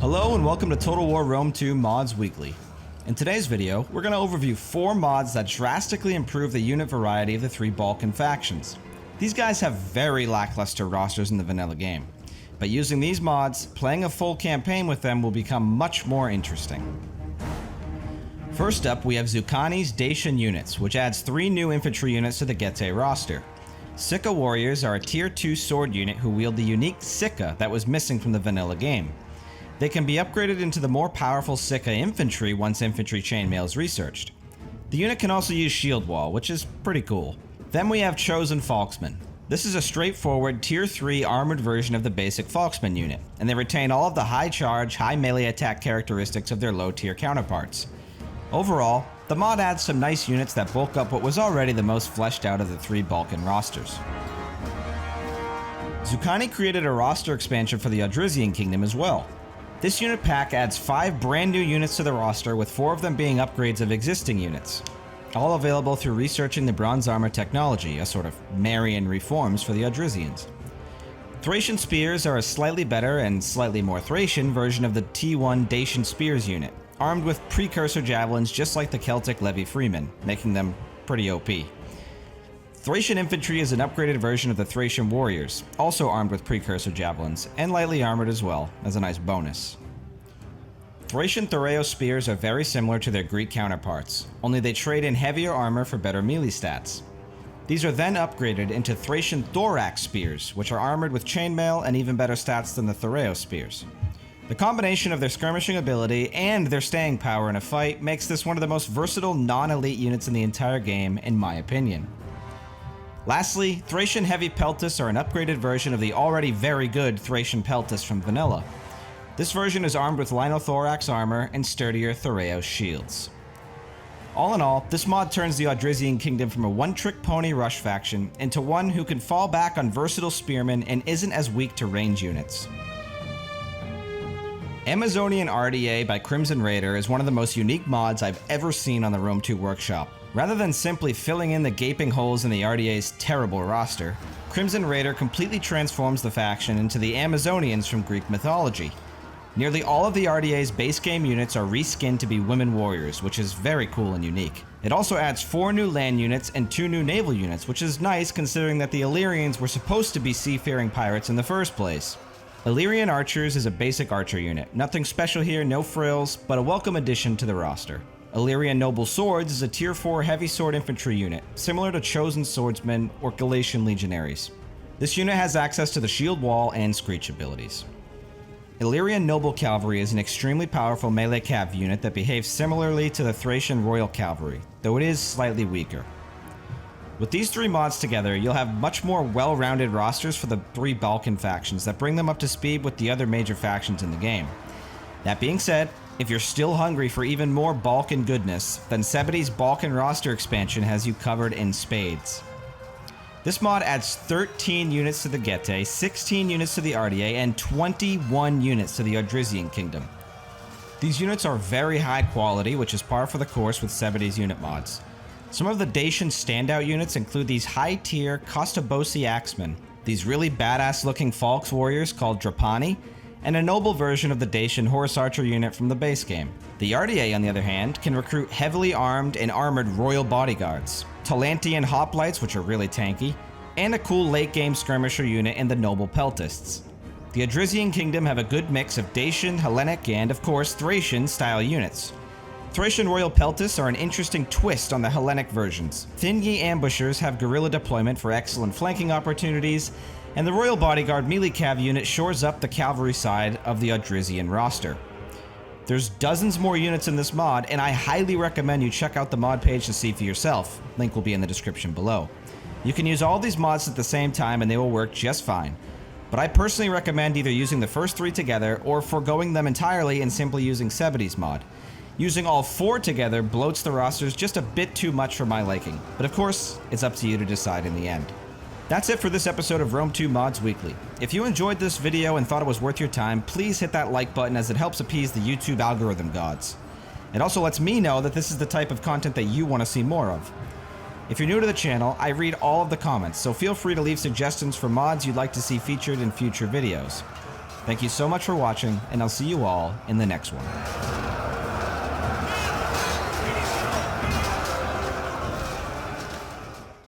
Hello and welcome to Total War Rome 2 Mods Weekly. In today's video, we're going to overview 4 mods that drastically improve the unit variety of the 3 Balkan factions. These guys have very lackluster rosters in the vanilla game, but using these mods, playing a full campaign with them will become much more interesting. First up, we have Zukhani's Dacian units, which adds 3 new infantry units to the Getae roster. Sika warriors are a tier 2 sword unit who wield the unique Sika that was missing from the vanilla game. They can be upgraded into the more powerful Sika infantry once infantry chainmail is researched. The unit can also use shield wall, which is pretty cool. Then we have Chosen Falksmen. This is a straightforward tier 3 armored version of the basic Falksman unit, and they retain all of the high charge, high melee attack characteristics of their low tier counterparts. Overall, the mod adds some nice units that bulk up what was already the most fleshed out of the 3 Balkan rosters. Zukhani created a roster expansion for the Odrysian kingdom as well. This unit pack adds 5 brand new units to the roster, with 4 of them being upgrades of existing units. All available through researching the bronze armor technology, a sort of Marian reforms for the Odrysians. Thracian spears are a slightly better and slightly more Thracian version of the T1 Dacian spears unit, armed with precursor javelins just like the Celtic Levy Freemen, making them pretty OP. Thracian infantry is an upgraded version of the Thracian warriors, also armed with precursor javelins, and lightly armored as well, as a nice bonus. Thracian Thoreo spears are very similar to their Greek counterparts, only they trade in heavier armor for better melee stats. These are then upgraded into Thracian Thorax spears, which are armored with chainmail and even better stats than the Thoreo spears. The combination of their skirmishing ability and their staying power in a fight makes this one of the most versatile non-elite units in the entire game, in my opinion. Lastly, Thracian Heavy Peltis are an upgraded version of the already very good Thracian Peltis from vanilla. This version is armed with Linothorax armor and sturdier Thoreo shields. All in all, this mod turns the Odrysian kingdom from a one-trick pony rush faction into one who can fall back on versatile spearmen and isn't as weak to range units. Amazonian Ardiaei by Crimson Raider is one of the most unique mods I've ever seen on the Rome 2 workshop. Rather than simply filling in the gaping holes in the Ardiei's terrible roster, Crimson Raider completely transforms the faction into the Amazonians from Greek mythology. Nearly all of the Ardiei's base game units are reskinned to be women warriors, which is very cool and unique. It also adds 4 new land units and 2 new naval units, which is nice considering that the Illyrians were supposed to be seafaring pirates in the first place. Illyrian Archers is a basic archer unit. Nothing special here, no frills, but a welcome addition to the roster. Illyrian Noble Swords is a tier 4 heavy sword infantry unit, similar to Chosen Swordsmen or Galatian Legionaries. This unit has access to the shield wall and screech abilities. Illyrian Noble Cavalry is an extremely powerful melee cav unit that behaves similarly to the Thracian Royal Cavalry, though it is slightly weaker. With these 3 mods together, you'll have much more well-rounded rosters for the 3 Balkan factions that bring them up to speed with the other major factions in the game. That being said, if you're still hungry for even more Balkan goodness, then Sebidee's Balkan roster expansion has you covered in spades. This mod adds 13 units to the Getae, 16 units to the Ardiaei, and 21 units to the Odrysian kingdom. These units are very high quality, which is par for the course with Sebidee's unit mods. Some of the Dacian standout units include these high-tier Costobosi Axemen, these really badass-looking Falks warriors called Drapani, and a noble version of the Dacian horse archer unit from the base game. The Ardiaei, on the other hand, can recruit heavily armed and armored royal bodyguards, Talantian hoplites, which are really tanky, and a cool late-game skirmisher unit in the noble peltists. The Odrysian kingdom have a good mix of Dacian, Hellenic, and of course Thracian-style units. Thracian Royal Peltis are an interesting twist on the Hellenic versions. Thin-Yi ambushers have guerrilla deployment for excellent flanking opportunities, and the Royal Bodyguard melee cav unit shores up the cavalry side of the Odrysian roster. There's dozens more units in this mod, and I highly recommend you check out the mod page to see for yourself. Link will be in the description below. You can use all these mods at the same time and they will work just fine. But I personally recommend either using the first 3 together or foregoing them entirely and simply using Sebidee's mod. Using all 4 together bloats the rosters just a bit too much for my liking, but of course, it's up to you to decide in the end. That's it for this episode of Rome 2 Mods Weekly. If you enjoyed this video and thought it was worth your time, please hit that like button as it helps appease the YouTube algorithm gods. It also lets me know that this is the type of content that you want to see more of. If you're new to the channel, I read all of the comments, so feel free to leave suggestions for mods you'd like to see featured in future videos. Thank you so much for watching, and I'll see you all in the next one.